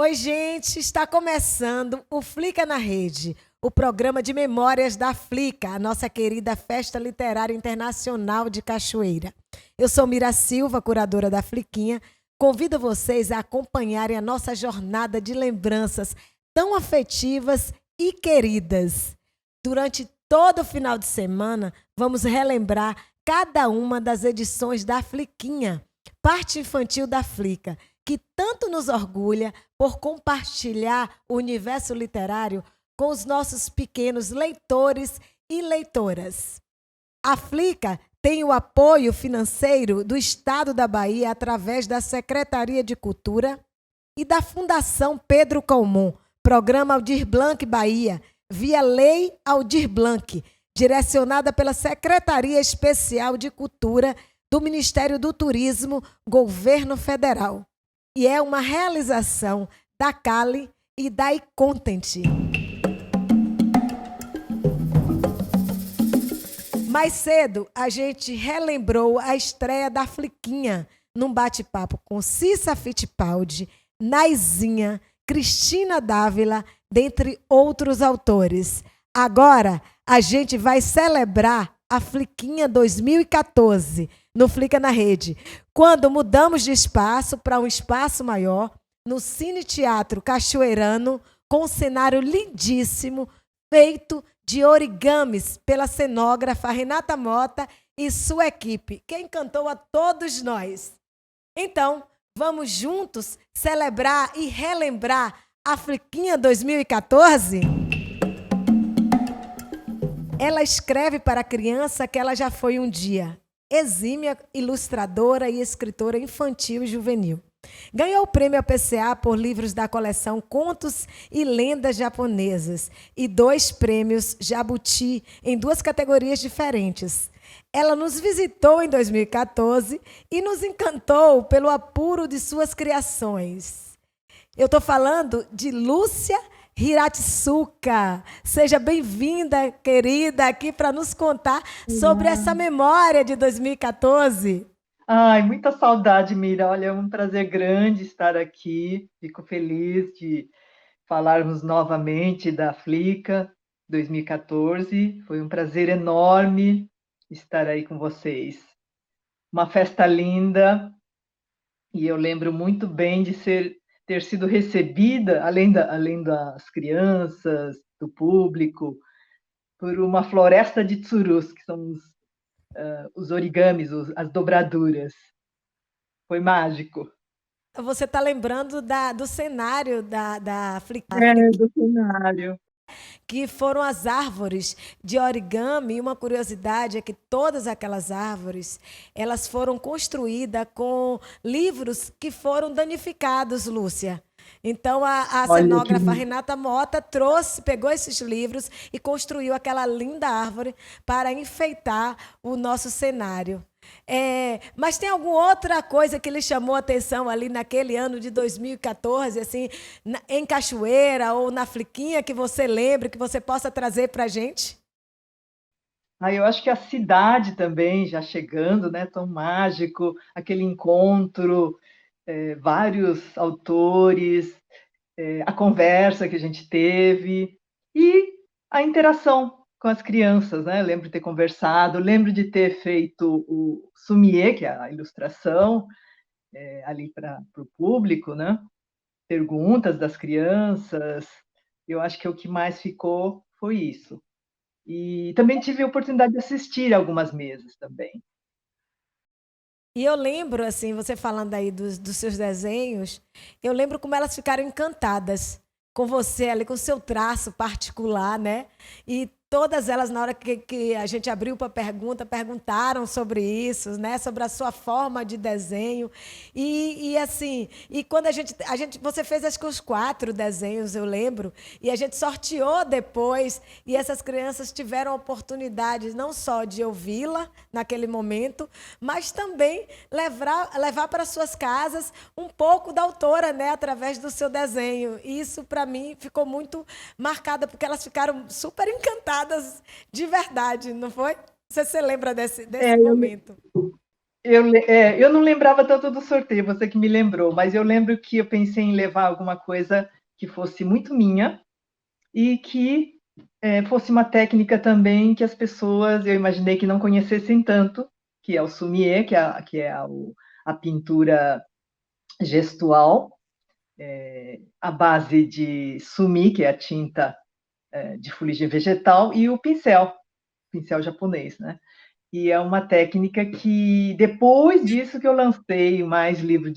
Oi, gente, está começando o Flica na Rede, o programa de memórias da Flica, a nossa querida Festa Literária Internacional de Cachoeira. Eu sou Mira Silva, curadora da Fliquinha. Convido vocês a acompanharem a nossa jornada de lembranças tão afetivas e queridas. Durante todo o final de semana, vamos relembrar cada uma das edições da Fliquinha, parte infantil da Flica, que tanto nos orgulha por compartilhar o universo literário com os nossos pequenos leitores e leitoras. A Flica tem o apoio financeiro do Estado da Bahia através da Secretaria de Cultura e da Fundação Pedro Calmon, Programa Aldir Blanc Bahia, via Lei Aldir Blanc, direcionada pela Secretaria Especial de Cultura do Ministério do Turismo, Governo Federal. E é uma realização da Cali e da iContent. Mais cedo, a gente relembrou a estreia da Fliquinha num bate-papo com Cissa Fittipaldi, Naizinha, Cristina Dávila, dentre outros autores. Agora, a gente vai celebrar a Fliquinha 2014 no Flica na Rede, quando mudamos de espaço para um espaço maior, no Cine Teatro Cachoeirano, com um cenário lindíssimo, feito de origamis pela cenógrafa Renata Mota e sua equipe, que encantou a todos nós. Então, vamos juntos celebrar e relembrar a Fliquinha 2014? Ela escreve para a criança que ela já foi um dia. Exímia ilustradora e escritora infantil e juvenil. Ganhou o prêmio APCA por livros da coleção Contos e Lendas Japonesas e 2 prêmios Jabuti em 2 categorias diferentes. Ela nos visitou em 2014 e nos encantou pelo apuro de suas criações. Eu estou falando de Lúcia Hiratsuka. Seja bem-vinda, querida, aqui para nos contar sobre essa memória de 2014. Ai, muita saudade, Mira. Olha, é um prazer grande estar aqui. Fico feliz de falarmos novamente da Flica 2014. Foi um prazer enorme estar aí com vocês. Uma festa linda, e eu lembro muito bem de ter sido recebida, além das crianças, do público, por uma floresta de tsurus, que são os origamis, as dobraduras. Foi mágico. Você está lembrando do cenário da Flickr, Do cenário. que foram as árvores de origami. E uma curiosidade é que todas aquelas árvores, elas foram construídas com livros que foram danificados, Lúcia. Então, a cenógrafa Renata Mota pegou esses livros e construiu aquela linda árvore para enfeitar o nosso cenário. Mas tem alguma outra coisa que lhe chamou a atenção ali naquele ano de 2014, assim, em Cachoeira ou na Fliquinha, que você lembre, que você possa trazer para a gente? Eu acho que a cidade também, já chegando, né, tão mágico, aquele encontro, vários autores, a conversa que a gente teve e a interação com as crianças, né? Lembro de ter conversado, lembro de ter feito o sumiê, que é a ilustração, ali para o público, né? Perguntas das crianças. Eu acho que o que mais ficou foi isso. E também tive a oportunidade de assistir algumas mesas também. E eu lembro, assim, você falando aí dos seus desenhos, eu lembro como elas ficaram encantadas com você ali, com o seu traço particular, né? E todas elas, na hora que a gente abriu para pergunta, perguntaram sobre isso, né? Sobre a sua forma de desenho. E assim, e quando você fez acho que os 4 desenhos, eu lembro, e a gente sorteou depois, e essas crianças tiveram a oportunidade não só de ouvi-la naquele momento, mas também levar para suas casas um pouco da autora, né? Através do seu desenho. E isso, para mim, ficou muito marcado, porque elas ficaram super encantadas de verdade, não foi? Você se lembra desse momento? Eu não lembrava tanto do sorteio, você que me lembrou, mas eu lembro que eu pensei em levar alguma coisa que fosse muito minha e que fosse uma técnica também que as pessoas, eu imaginei que não conhecessem tanto, que é o sumiê, a pintura gestual, a base de sumi, que é a tinta de fuligem vegetal, e o pincel japonês, né? E é uma técnica que, depois disso que eu lancei mais livro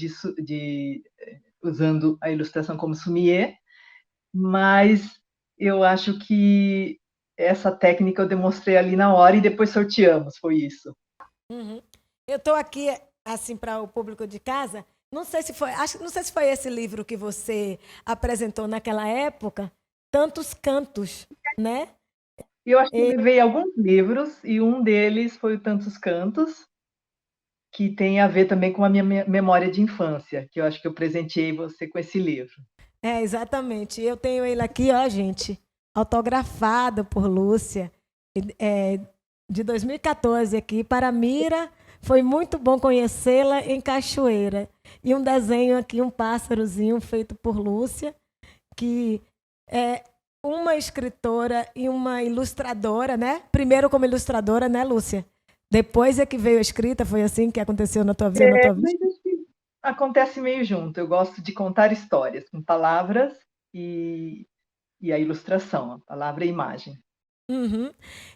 usando a ilustração como sumiê, mas eu acho que essa técnica eu demonstrei ali na hora e depois sorteamos, foi isso. Uhum. Eu estou aqui, assim, para o público de casa. Não sei se foi esse livro que você apresentou naquela época, Tantos Cantos, né? E eu acho que eu E, levei alguns livros e um deles foi o Tantos Cantos, que tem a ver também com a minha memória de infância, que eu acho que eu presenteei você com esse livro. exatamente. Eu tenho ele aqui, ó, gente, autografado por Lúcia, é, de 2014 aqui, para a Mira. Foi muito bom conhecê-la em Cachoeira. E um desenho aqui, um pássarozinho feito por Lúcia, que é uma escritora e uma ilustradora, né? Primeiro como ilustradora, né, Lúcia? Depois é que veio a escrita, foi assim que aconteceu na tua vida, na tua vida? Mas acho que acontece meio junto. Eu gosto de contar histórias com palavras e, e a ilustração, a palavra e a imagem. Uhum.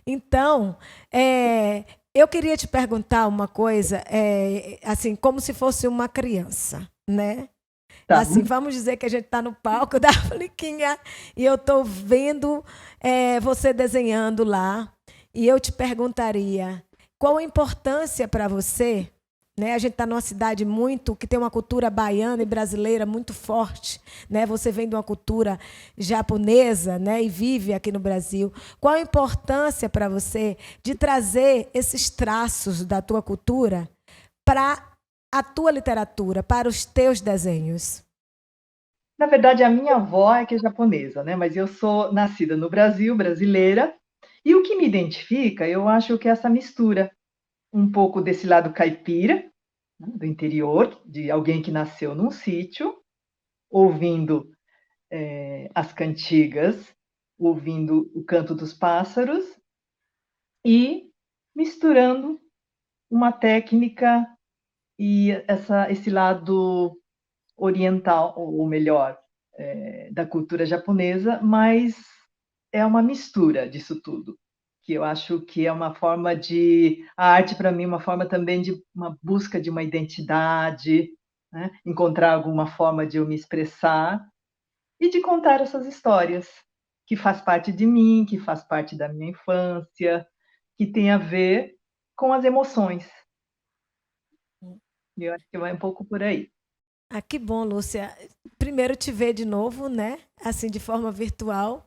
Então, eu queria te perguntar uma coisa, assim, como se fosse uma criança, né? Tá. Assim, vamos dizer que a gente está no palco da Fliquinha e eu estou vendo você desenhando lá e eu te perguntaria qual a importância para você, né? A gente está numa cidade muito que tem uma cultura baiana e brasileira muito forte, né? Você vem de uma cultura japonesa, né? E vive aqui no Brasil. Qual a importância para você de trazer esses traços da tua cultura para a tua literatura, para os teus desenhos? Na verdade, a minha avó é que é japonesa, né? Mas eu sou nascida no Brasil, brasileira. E o que me identifica, eu acho que é essa mistura, um pouco desse lado caipira, né, do interior, de alguém que nasceu num sítio, ouvindo as cantigas, ouvindo o canto dos pássaros e misturando uma técnica e esse lado oriental, ou melhor, da cultura japonesa, mas é uma mistura disso tudo, que eu acho que é uma forma de a arte para mim é uma forma também de uma busca de uma identidade, né? Encontrar alguma forma de eu me expressar e de contar essas histórias que faz parte de mim, que faz parte da minha infância, que tem a ver com as emoções. E eu acho que vai um pouco por aí. Ah, que bom, Lúcia. Primeiro te ver de novo, né? Assim, de forma virtual.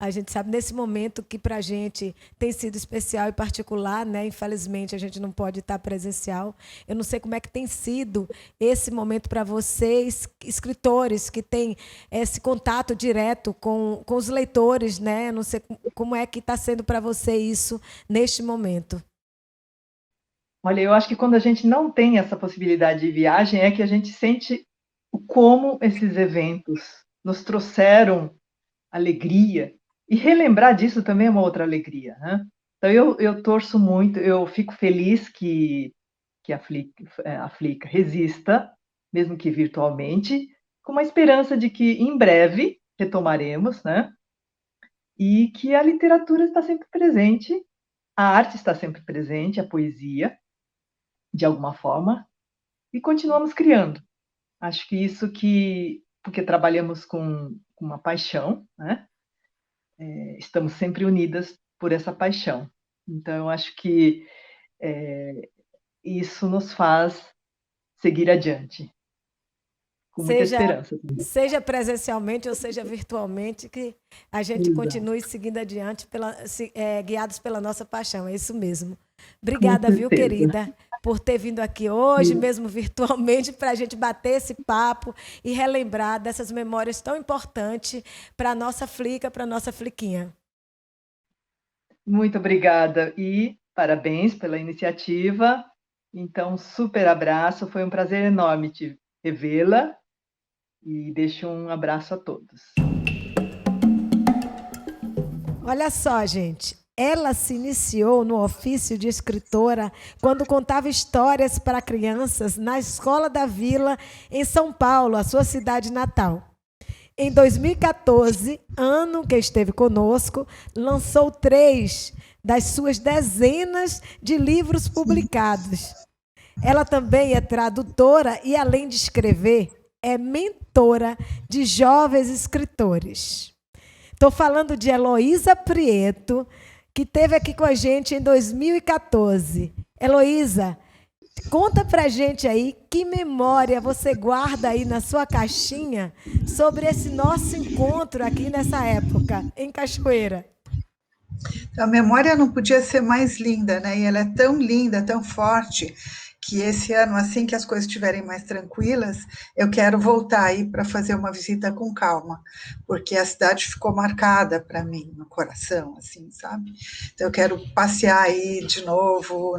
A gente sabe nesse momento que para a gente tem sido especial e particular, né? Infelizmente a gente não pode estar presencial. Eu não sei como é que tem sido esse momento para vocês, escritores, que têm esse contato direto com os leitores, né? Eu não sei como é que está sendo para você isso neste momento. Olha, eu acho que quando a gente não tem essa possibilidade de viagem, é que a gente sente o como esses eventos nos trouxeram alegria. E relembrar disso também é uma outra alegria, né? Então eu torço muito, eu fico feliz que a Flica resista, mesmo que virtualmente, com uma esperança de que em breve retomaremos, né? E que a literatura está sempre presente, a arte está sempre presente, a poesia, de alguma forma, e continuamos criando. Acho que isso que, porque trabalhamos com uma paixão, né? Estamos sempre unidas por essa paixão. Então, eu acho que isso nos faz seguir adiante, com muita Seja, esperança. seja presencialmente ou seja virtualmente, que a gente Exato, continue seguindo adiante, guiados pela nossa paixão. É isso mesmo. com Obrigada, viu, certeza. querida, por ter vindo aqui hoje, mesmo virtualmente, para a gente bater esse papo e relembrar dessas memórias tão importantes para a nossa Flica, para a nossa Fliquinha. Muito obrigada e parabéns pela iniciativa. Então, super abraço, foi um prazer enorme te revê-la e deixo um abraço a todos. Olha só, gente. Ela se iniciou no ofício de escritora quando contava histórias para crianças na Escola da Vila, em São Paulo, a sua cidade natal. Em 2014, ano que esteve conosco, lançou 3 das suas dezenas de livros publicados. Ela também é tradutora e, além de escrever, é mentora de jovens escritores. Estou falando de Heloísa Prieto, que esteve aqui com a gente em 2014. Heloísa, conta pra gente aí que memória você guarda aí na sua caixinha sobre esse nosso encontro aqui nessa época, em Cachoeira. A memória não podia ser mais linda, né? E ela é tão linda, tão forte, que esse ano, assim que as coisas estiverem mais tranquilas, eu quero voltar aí para fazer uma visita com calma, porque a cidade ficou marcada para mim no coração, assim, sabe? Então eu quero passear aí de novo.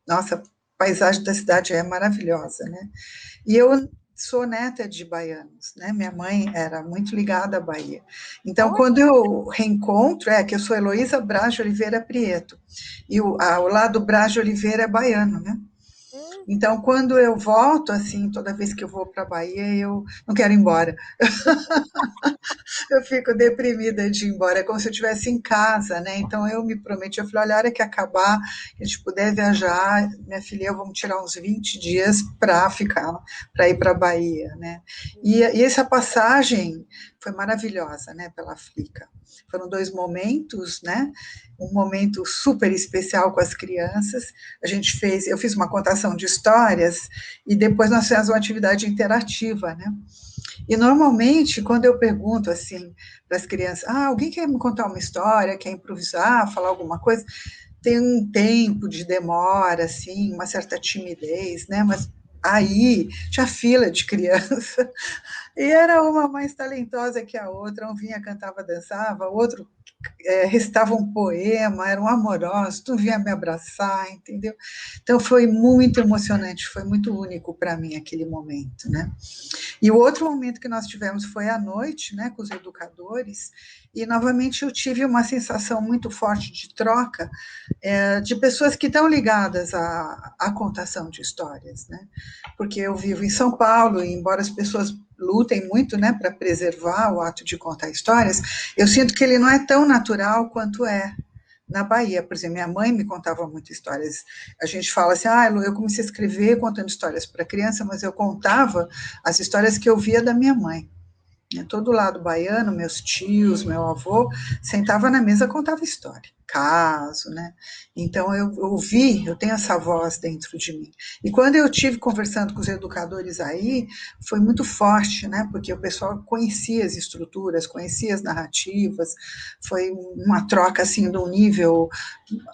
Nossa, a paisagem da cidade é maravilhosa, né? E eu sou neta de baianos, né? Minha mãe era muito ligada à Bahia. Então, quando eu reencontro, que eu sou Heloísa Braz de Oliveira Prieto, e o lado Braz de Oliveira é baiano, né? Então, quando eu volto, assim, toda vez que eu vou para a Bahia, eu não quero ir embora. Eu fico deprimida de ir embora, é como se eu estivesse em casa, né? Então, eu me prometi, eu falei, olha, a hora que acabar, que a gente puder viajar, minha filha, eu vamos tirar uns 20 dias para ficar, para ir para a Bahia, né? E essa passagem foi maravilhosa, né, pela Flica. Foram 2 momentos, né? Um momento super especial com as crianças. Eu fiz uma contação de histórias e depois nós fizemos uma atividade interativa, né? E normalmente, quando eu pergunto assim para as crianças, alguém quer me contar uma história, quer improvisar, falar alguma coisa, tem um tempo de demora, assim, uma certa timidez, né? Mas aí tinha fila de criança e era uma mais talentosa que a outra, um vinha, cantava, dançava, o outro recitava um poema, eram amorosos, tu vinha me abraçar, entendeu? Então foi muito emocionante, foi muito único para mim aquele momento, né? E o outro momento que nós tivemos foi à noite, né, com os educadores, e novamente eu tive uma sensação muito forte de troca de pessoas que estão ligadas à contação de histórias, né? Porque eu vivo em São Paulo, e embora as pessoas lutem muito, né, para preservar o ato de contar histórias, eu sinto que ele não é tão natural quanto é na Bahia. Por exemplo, minha mãe me contava muitas histórias. A gente fala assim, eu comecei a escrever contando histórias para criança, mas eu contava as histórias que eu via da minha mãe. Todo lado baiano, meus tios, meu avô, sentava na mesa e contava história, caso, né? Então eu tenho essa voz dentro de mim. E quando eu tive conversando com os educadores aí, foi muito forte, né? Porque o pessoal conhecia as estruturas, conhecia as narrativas, foi uma troca assim de um nível,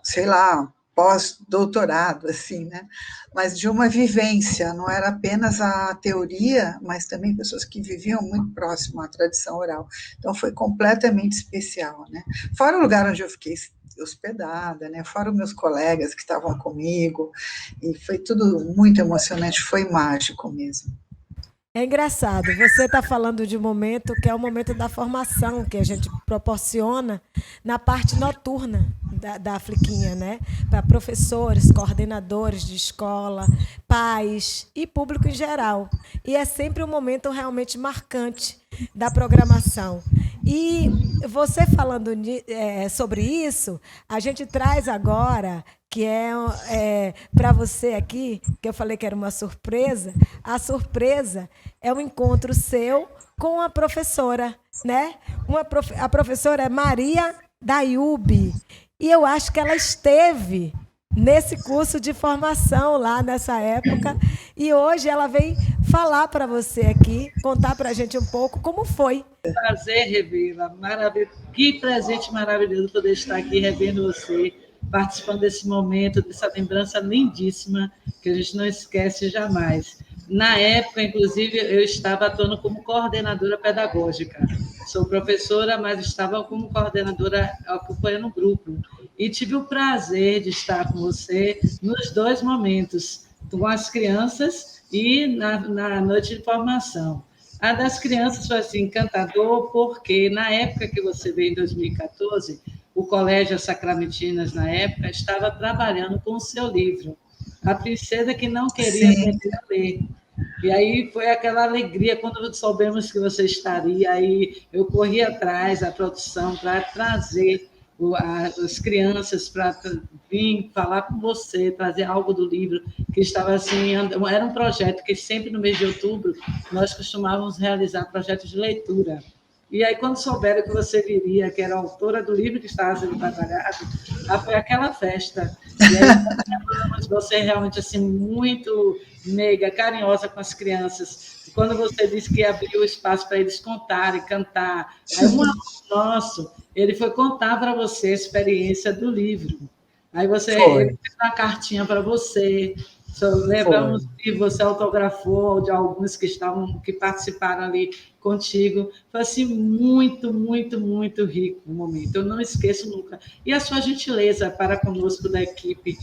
sei lá, pós-doutorado, assim, né? Mas de uma vivência, não era apenas a teoria, mas também pessoas que viviam muito próximo à tradição oral. Então foi completamente especial, né? Fora o lugar onde eu fiquei hospedada, né? Fora os meus colegas que estavam comigo, e foi tudo muito emocionante, foi mágico mesmo. É engraçado, você está falando de um momento que é o momento da formação que a gente proporciona na parte noturna da Fliquinha, né? Para professores, coordenadores de escola, pais e público em geral. E é sempre um momento realmente marcante da programação. E você falando sobre isso, a gente traz agora, que para você aqui, que eu falei que era uma surpresa, a surpresa é um encontro seu com a professora, né? A professora é Maria Dayubi. E eu acho que ela esteve nesse curso de formação lá nessa época. E hoje ela vem falar para você aqui, contar para a gente um pouco como foi. Prazer revê-la. Que presente maravilhoso poder estar aqui revendo você, participando desse momento, dessa lembrança lindíssima que a gente não esquece jamais. Na época, inclusive, eu estava atuando como coordenadora pedagógica. Sou professora, mas estava como coordenadora acompanhando o grupo. E tive o prazer de estar com você nos 2 momentos, com as crianças e na noite de formação. A das crianças foi assim, encantador, porque na época que você veio, em 2014, o Colégio Sacramentinas, na época, estava trabalhando com o seu livro, A Princesa que Não Queria Aprender a Ler. E aí foi aquela alegria quando soubemos que você estaria aí. Eu corri atrás da produção para trazer as crianças para vir falar com você, trazer algo do livro, que estava assim, era um projeto que sempre no mês de outubro nós costumávamos realizar projetos de leitura. E aí, quando souberam que você viria, que era autora do livro que estava sendo trabalhado, foi aquela festa. E aí, você realmente assim, muito meiga, carinhosa com as crianças. E quando você disse que abriu o espaço para eles contarem, cantar, aí um aluno nosso, ele foi contar para você a experiência do livro. Aí ele fez uma cartinha para você. Lembramos que você autografou de alguns que participaram ali contigo. Foi assim, muito, muito, muito rico o momento. Eu não esqueço nunca. E a sua gentileza para conosco da equipe,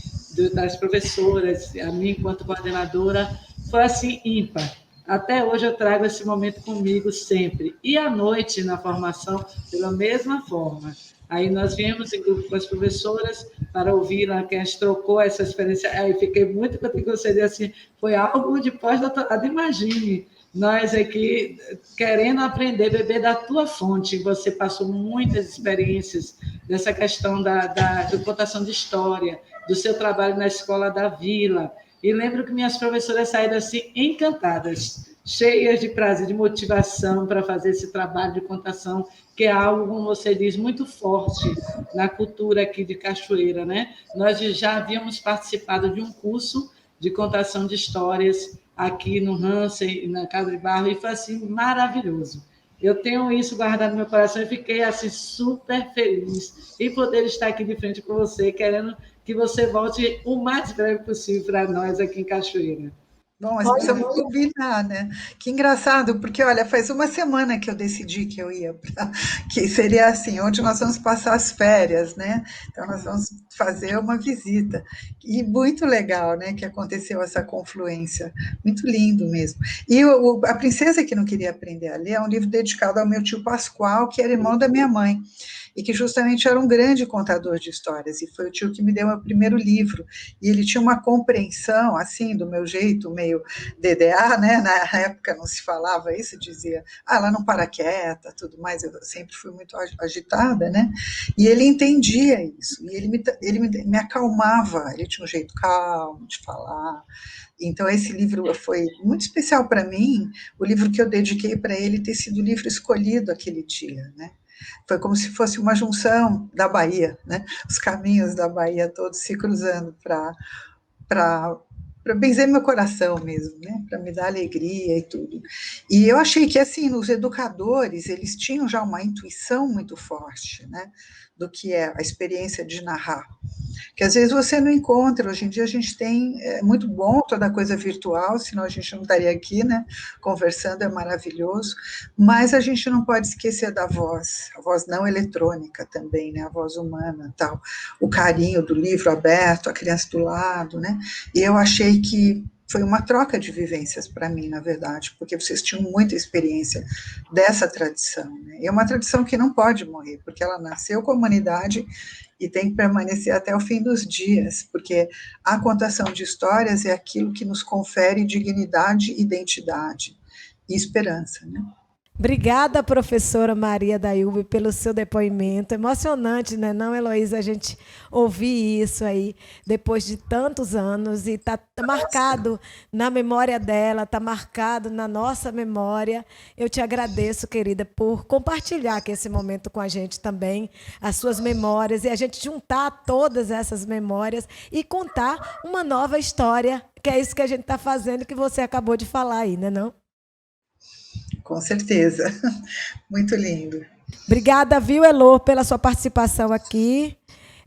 das professoras, a mim enquanto coordenadora, foi assim, ímpar. Até hoje eu trago esse momento comigo sempre. E à noite, na formação, pela mesma forma. Aí nós viemos em grupo com as professoras para ouvir, que a gente trocou essa experiência. Aí fiquei muito contente com você, assim, foi algo de pós-doutorado. Imagine, nós aqui querendo aprender, beber da tua fonte. Você passou muitas experiências dessa questão da contação de história, do seu trabalho na Escola da Vila. E lembro que minhas professoras saíram assim encantadas, cheias de prazer, de motivação para fazer esse trabalho de contação, que é algo, como você diz, muito forte na cultura aqui de Cachoeira, né? Nós já havíamos participado de um curso de contação de histórias aqui no Hansen, na Casa de Barro, e foi assim maravilhoso. Eu tenho isso guardado no meu coração e fiquei assim super feliz em poder estar aqui de frente com você, querendo que você volte o mais breve possível para nós aqui em Cachoeira. Bom, mas precisamos combinar, né? Que engraçado, porque, olha, faz uma semana que eu decidi que eu ia que seria assim, onde nós vamos passar as férias, né? Então, nós vamos fazer uma visita. E muito legal, né, que aconteceu essa confluência. Muito lindo mesmo. E A Princesa que Não Queria Aprender a Ler é um livro dedicado ao meu tio Pascoal, que era irmão da minha mãe, e que justamente era um grande contador de histórias, e foi o tio que me deu meu primeiro livro, e ele tinha uma compreensão, assim, do meu jeito, meio DDA, né, na época não se falava isso, dizia, ela não para quieta, tudo mais, eu sempre fui muito agitada, né, e ele entendia isso, e ele me acalmava, ele tinha um jeito calmo de falar. Então, esse livro foi muito especial para mim, o livro que eu dediquei para ele ter sido o livro escolhido aquele dia, né. Foi como se fosse uma junção da Bahia, né? Os caminhos da Bahia todos se cruzando para benzer meu coração mesmo, né? Para me dar alegria e tudo. E eu achei que, assim, os educadores, eles tinham já uma intuição muito forte, né? Do que é a experiência de narrar. Que às vezes você não encontra, hoje em dia a gente tem, é muito bom toda coisa virtual, senão a gente não estaria aqui, né, conversando, é maravilhoso, mas a gente não pode esquecer da voz, a voz não eletrônica também, né, a voz humana, tal, o carinho do livro aberto, a criança do lado, né, e eu achei que foi uma troca de vivências para mim, na verdade, porque vocês tinham muita experiência dessa tradição, né, e é uma tradição que não pode morrer, porque ela nasceu com a humanidade e tem que permanecer até o fim dos dias, porque a contação de histórias é aquilo que nos confere dignidade, identidade e esperança, né? Obrigada, professora Maria Daiube, pelo seu depoimento. Emocionante, né, não, Heloísa, a gente ouvir isso aí depois de tantos anos e está marcado na memória dela, está marcado na nossa memória. Eu te agradeço, querida, por compartilhar aqui esse momento com a gente também, as suas memórias, e a gente juntar todas essas memórias e contar uma nova história, que é isso que a gente está fazendo, que você acabou de falar aí, né, não? Com certeza. Muito lindo. Obrigada, viu, Elô, pela sua participação aqui.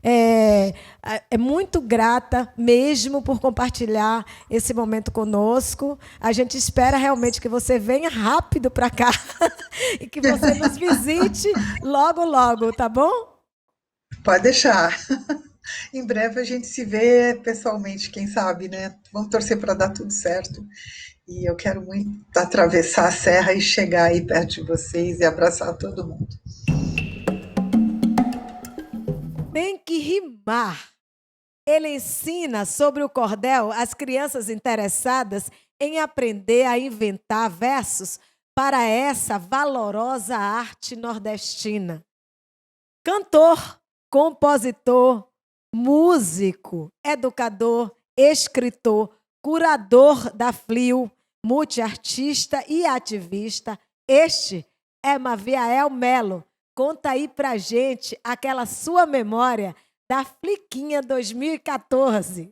É muito grata mesmo por compartilhar esse momento conosco. A gente espera realmente que você venha rápido para cá e que você nos visite logo, logo, tá bom? Pode deixar. Em breve a gente se vê pessoalmente, quem sabe, né? Vamos torcer para dar tudo certo. E eu quero muito atravessar a serra e chegar aí perto de vocês e abraçar todo mundo. Tem que rimar. Ele ensina sobre o cordel as crianças interessadas em aprender a inventar versos para essa valorosa arte nordestina. Cantor, compositor, músico, educador, escritor, curador da FLIU, multiartista e ativista, este é Maviael Melo. Conta aí pra gente aquela sua memória da Fliquinha 2014.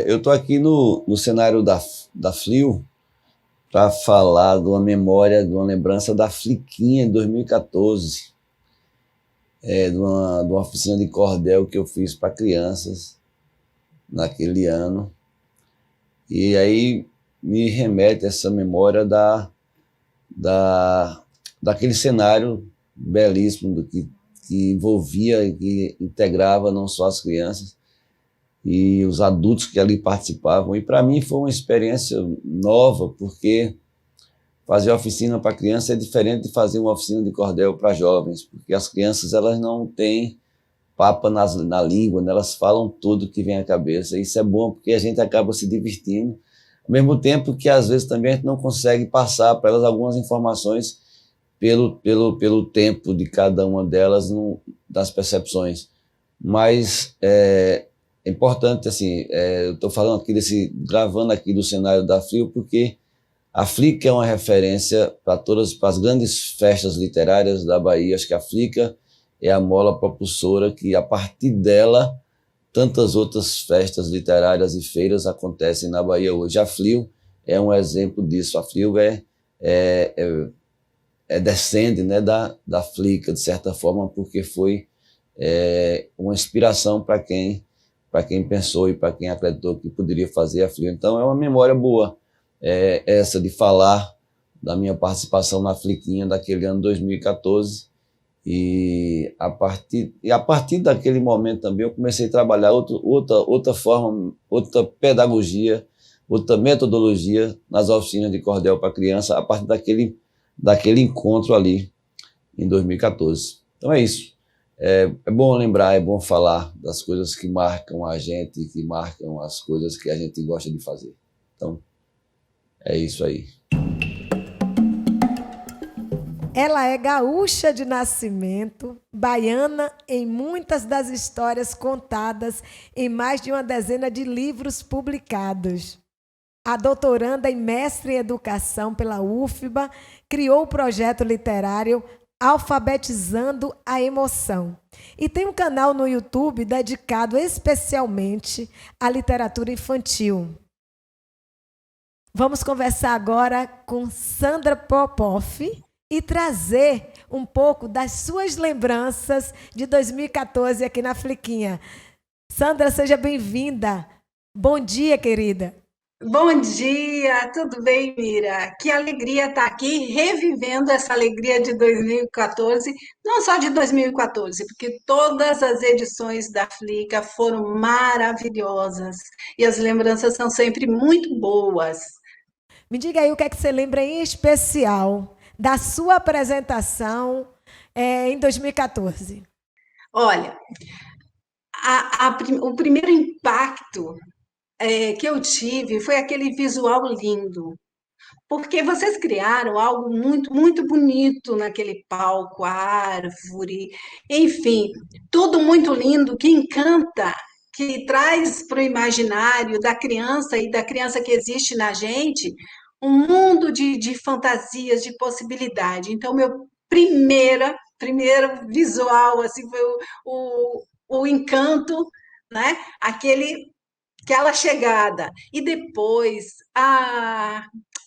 Eu estou aqui no cenário da FLIU para falar de uma memória, de uma lembrança da Fliquinha de 2014, de uma oficina de cordel que eu fiz para crianças naquele ano. E aí me remete essa memória daquele cenário belíssimo que envolvia e que integrava não só as crianças e os adultos que ali participavam. E para mim foi uma experiência nova, porque fazer oficina para criança é diferente de fazer uma oficina de cordel para jovens, porque as crianças elas não têm papa na língua, né? Elas falam tudo que vem à cabeça. Isso é bom porque a gente acaba se divertindo, ao mesmo tempo que às vezes também a gente não consegue passar para elas algumas informações pelo tempo de cada uma delas das percepções. Mas é importante, assim, eu estou falando aqui gravando aqui do cenário da FLIU, porque a FLICA é uma referência para as grandes festas literárias da Bahia. Acho que a FLICA é a mola propulsora que, a partir dela, tantas outras festas literárias e feiras acontecem na Bahia hoje. A FLIU é um exemplo disso. A FLIU descende, né, da FLICA, de certa forma, porque foi uma inspiração para quem pensou e para quem acreditou que poderia fazer a FLIU. Então é uma memória boa, essa de falar da minha participação na Fliquinha daquele ano 2014, e a partir daquele momento também eu comecei a trabalhar outra forma, outra pedagogia, outra metodologia nas oficinas de cordel para criança, a partir daquele encontro ali em 2014. Então é isso. É bom lembrar, é bom falar das coisas que marcam a gente, que marcam as coisas que a gente gosta de fazer. Então, é isso aí. Ela é gaúcha de nascimento, baiana em muitas das histórias contadas em mais de uma dezena de livros publicados. A doutoranda e mestre em educação pela UFBA criou o projeto literário Alfabetizando a Emoção e tem um canal no YouTube dedicado especialmente à literatura infantil. Vamos conversar agora com Sandra Popoff e trazer um pouco das suas lembranças de 2014 aqui na Fliquinha. Sandra, seja bem-vinda. Bom dia, querida. Bom dia, tudo bem, Mira? Que alegria estar aqui revivendo essa alegria de 2014, não só de 2014, porque todas as edições da Flica foram maravilhosas e as lembranças são sempre muito boas. Me diga aí o que é que você lembra em especial da sua apresentação em 2014. Olha, o primeiro impacto que eu tive foi aquele visual lindo, porque vocês criaram algo muito, muito bonito naquele palco, a árvore, enfim, tudo muito lindo, que encanta, que traz para o imaginário da criança e da criança que existe na gente um mundo de fantasias, de possibilidade. Então, meu primeiro visual assim, foi o encanto, né? Aquela chegada. E depois,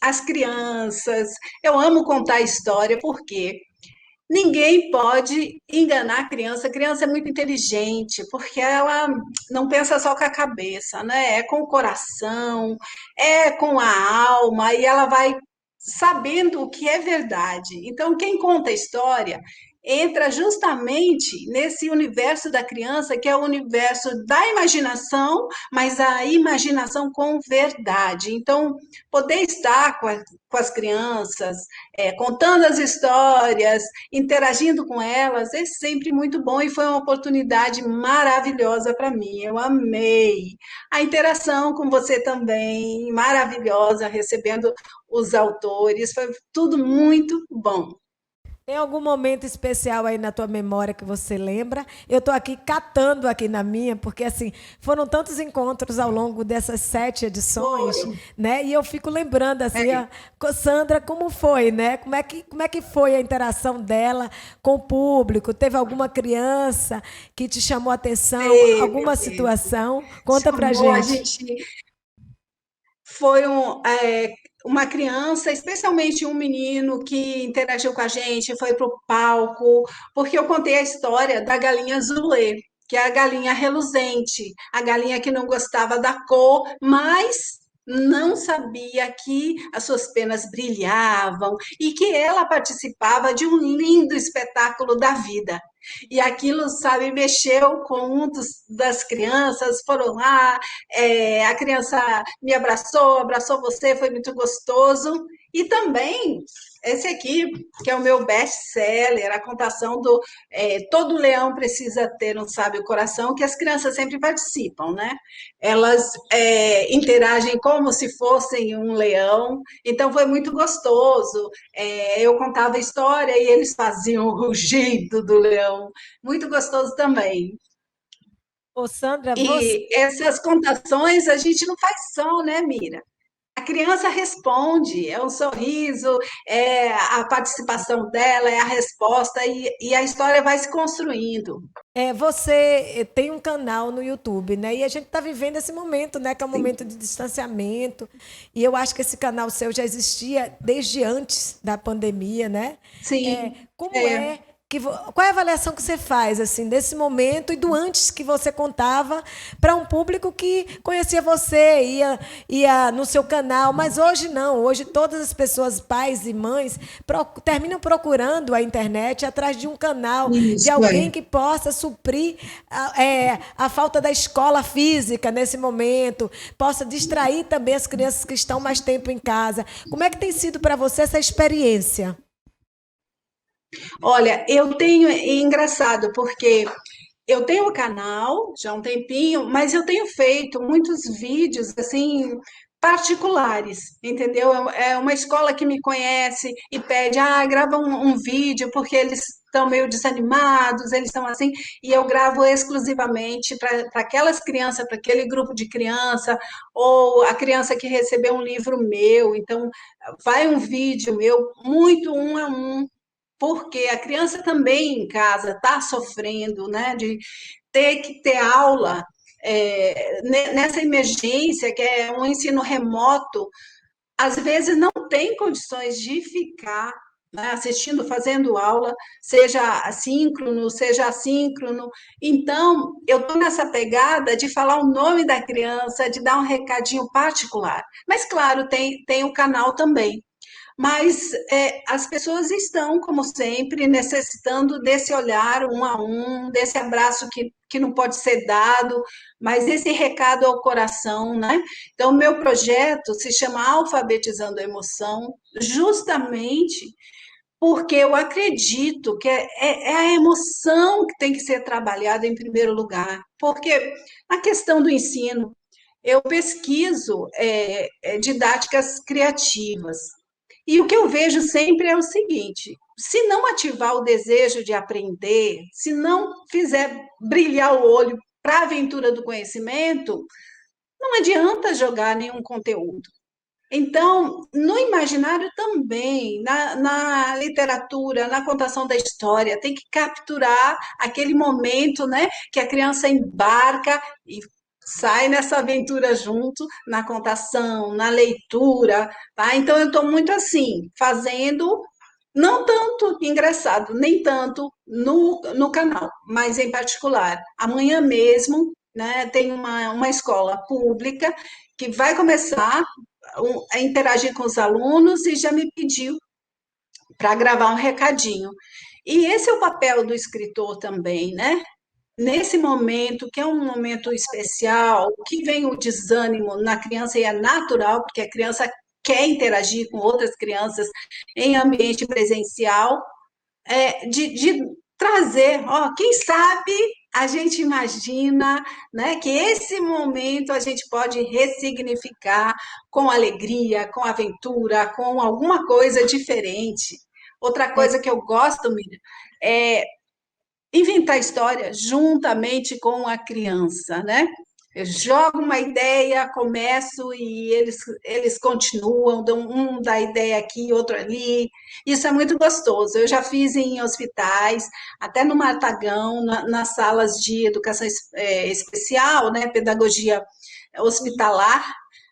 as crianças. Eu amo contar história porque ninguém pode enganar a criança. A criança é muito inteligente, porque ela não pensa só com a cabeça, né? É com o coração, é com a alma, e ela vai sabendo o que é verdade. Então, quem conta a história, entra justamente nesse universo da criança, que é o universo da imaginação, mas a imaginação com verdade. Então, poder estar com as crianças, contando as histórias, interagindo com elas, é sempre muito bom e foi uma oportunidade maravilhosa para mim. Eu amei a interação com você também, maravilhosa, recebendo os autores, foi tudo muito bom. Tem algum momento especial aí na tua memória que você lembra? Eu estou aqui catando aqui na minha, porque assim, foram tantos encontros ao longo dessas 7 edições, né? E eu fico lembrando assim, Sandra, como foi, né? Como é que foi a interação dela com o público? Teve alguma criança que te chamou a atenção? Alguma situação? Conta pra A gente. gente foi uma criança, especialmente um menino que interagiu com a gente, foi para o palco, porque eu contei a história da galinha Zulê, que é a galinha reluzente, a galinha que não gostava da cor, mas não sabia que as suas penas brilhavam e que ela participava de um lindo espetáculo da vida. E aquilo, sabe, mexeu com das crianças, foram lá, a criança me abraçou você, foi muito gostoso. E também esse aqui, que é o meu best-seller, a contação do Todo Leão Precisa Ter um Sábio Coração, que as crianças sempre participam, né? Elas interagem como se fossem um leão, então foi muito gostoso. Eu contava a história e eles faziam o rugido do leão, muito gostoso também. Ô, Sandra, você. E essas contações a gente não faz só, né, Mira? A criança responde, é um sorriso, é a participação dela, é a resposta, e a história vai se construindo. Você tem um canal no YouTube, né? E a gente está vivendo esse momento, né? Que é um Sim. momento de distanciamento. E eu acho que esse canal seu já existia desde antes da pandemia, né? Sim, Como é. é qual é a avaliação que você faz assim desse momento e do antes que você contava para um público que conhecia você, ia no seu canal, mas hoje não. Hoje todas as pessoas, pais e mães, terminam procurando a internet atrás de um canal, de Isso alguém é. que possa suprir a falta da escola física nesse momento, possa distrair também as crianças que estão mais tempo em casa. Como é que tem sido para você essa experiência? Olha, eu tenho, é engraçado, porque eu tenho um canal já há um tempinho, mas eu tenho feito muitos vídeos assim particulares, entendeu? É uma escola que me conhece e pede, grava um vídeo porque eles estão meio desanimados, eles estão assim, e eu gravo exclusivamente para aquelas crianças, para aquele grupo de criança, ou a criança que recebeu um livro meu, então vai um vídeo meu muito um a um, porque a criança também em casa está sofrendo, né, de ter que ter aula nessa emergência, que é um ensino remoto, às vezes não tem condições de ficar, né, assistindo, fazendo aula, seja assíncrono, seja assíncrono. Então, eu estou nessa pegada de falar o nome da criança, de dar um recadinho particular. Mas, claro, tem o canal também. Mas as pessoas estão, como sempre, necessitando desse olhar um a um, desse abraço que não pode ser dado, mas esse recado ao coração, né? Então, o meu projeto se chama Alfabetizando a Emoção, justamente porque eu acredito que é a emoção que tem que ser trabalhada em primeiro lugar. Porque a questão do ensino, eu pesquiso didáticas criativas. E o que eu vejo sempre é o seguinte: se não ativar o desejo de aprender, se não fizer brilhar o olho para a aventura do conhecimento, não adianta jogar nenhum conteúdo. Então, no imaginário também, na literatura, na contação da história, tem que capturar aquele momento, né, que a criança embarca e sai nessa aventura junto, na contação, na leitura, tá? Então, eu estou muito assim, fazendo, não tanto engraçado, nem tanto no canal, mas em particular. Amanhã mesmo, né, tem uma escola pública que vai começar a interagir com os alunos e já me pediu para gravar um recadinho. E esse é o papel do escritor também, né? Nesse momento, que é um momento especial, que vem o desânimo na criança, e é natural, porque a criança quer interagir com outras crianças em ambiente presencial, de trazer, quem sabe a gente imagina, né, que esse momento a gente pode ressignificar com alegria, com aventura, com alguma coisa diferente. Outra coisa que eu gosto, Miriam, é inventar história juntamente com a criança, né? Eu jogo uma ideia, começo e eles continuam, um dá ideia aqui, outro ali. Isso é muito gostoso. Eu já fiz em hospitais, até no Martagão, nas salas de educação especial, né, pedagogia hospitalar.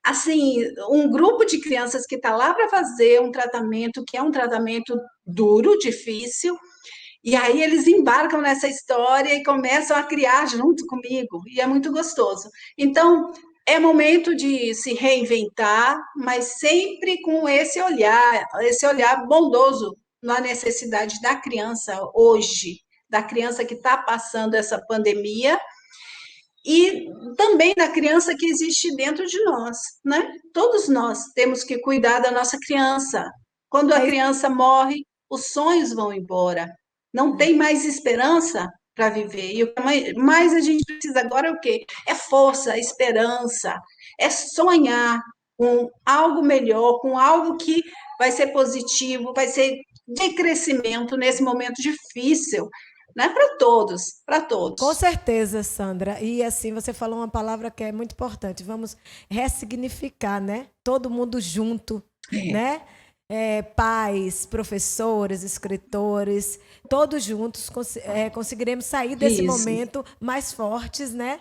Assim, um grupo de crianças que está lá para fazer um tratamento que é um tratamento duro, difícil, e aí eles embarcam nessa história e começam a criar junto comigo, e é muito gostoso. Então, é momento de se reinventar, mas sempre com esse olhar bondoso na necessidade da criança hoje, da criança que está passando essa pandemia, e também da criança que existe dentro de nós, né? Todos nós temos que cuidar da nossa criança. Quando a É, criança morre, os sonhos vão embora. Não tem mais esperança para viver. E o que mais a gente precisa agora é o quê? É força, esperança, é sonhar com algo melhor, com algo que vai ser positivo, vai ser de crescimento nesse momento difícil, né? Para todos, para com todos. certeza, Sandra. E assim, você falou uma palavra que é muito importante. Vamos ressignificar, né? Todo mundo junto, né? Pais, professores, escritores, todos juntos conseguiremos sair desse Isso, momento mais fortes, né?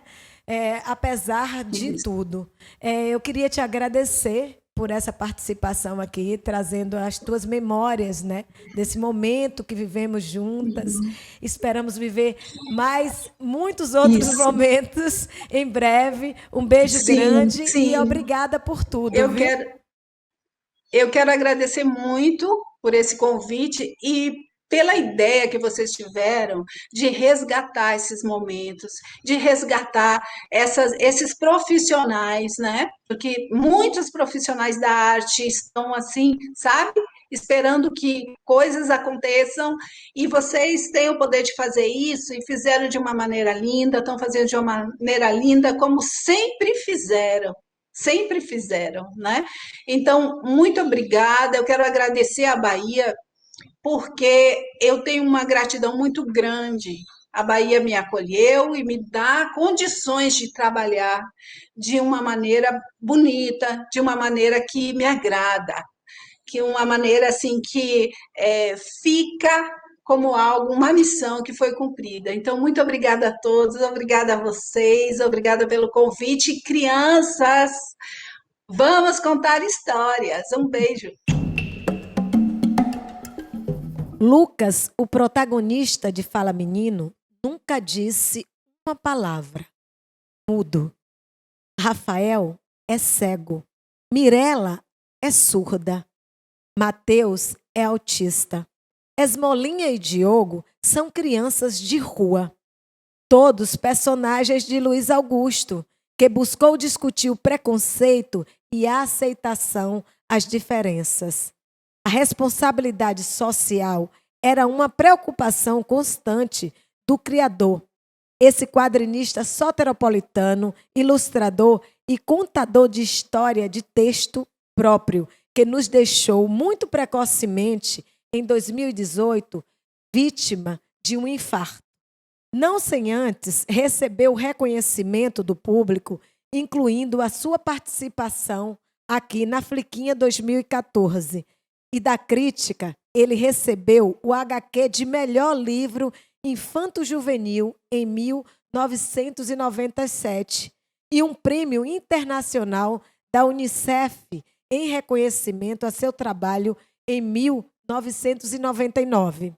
Apesar de isso. tudo. Eu queria te agradecer por essa participação aqui, trazendo as tuas memórias, né, desse momento que vivemos juntas. Esperamos viver muitos outros Isso. momentos em breve. Um beijo Sim, grande e sim. obrigada por tudo, Eu viu? quero, eu quero agradecer muito por esse convite e pela ideia que vocês tiveram de resgatar esses momentos, de resgatar esses profissionais, né? Porque muitos profissionais da arte estão assim, sabe? Esperando que coisas aconteçam, e vocês têm o poder de fazer isso e fizeram de uma maneira linda, estão fazendo de uma maneira linda, como sempre fizeram, né? Então, muito obrigada. Eu quero agradecer à Bahia, porque eu tenho uma gratidão muito grande. A Bahia me acolheu e me dá condições de trabalhar de uma maneira bonita, de uma maneira que me agrada, que uma maneira assim que fica como algo, uma missão que foi cumprida. Então, muito obrigada a todos, obrigada a vocês, obrigada pelo convite. Crianças, vamos contar histórias. Um beijo. Lucas, o protagonista de Fala Menino, nunca disse uma palavra. Mudo. Rafael é cego. Mirela é surda. Mateus é autista. Esmolinha e Diogo são crianças de rua. Todos personagens de Luiz Augusto, que buscou discutir o preconceito e a aceitação às diferenças. A responsabilidade social era uma preocupação constante do criador. Esse quadrinista soteropolitano, ilustrador e contador de história de texto próprio, que nos deixou muito precocemente, em 2018, vítima de um infarto. Não sem antes receber o reconhecimento do público, incluindo a sua participação aqui na Fliquinha 2014. E da crítica, ele recebeu o HQ de melhor livro infanto-juvenil em 1997 e um prêmio internacional da Unicef em reconhecimento a seu trabalho em 1999.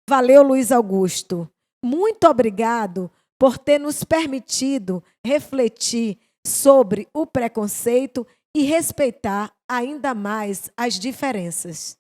Valeu, Luiz Augusto. Muito obrigado por ter nos permitido refletir sobre o preconceito e respeitar ainda mais as diferenças.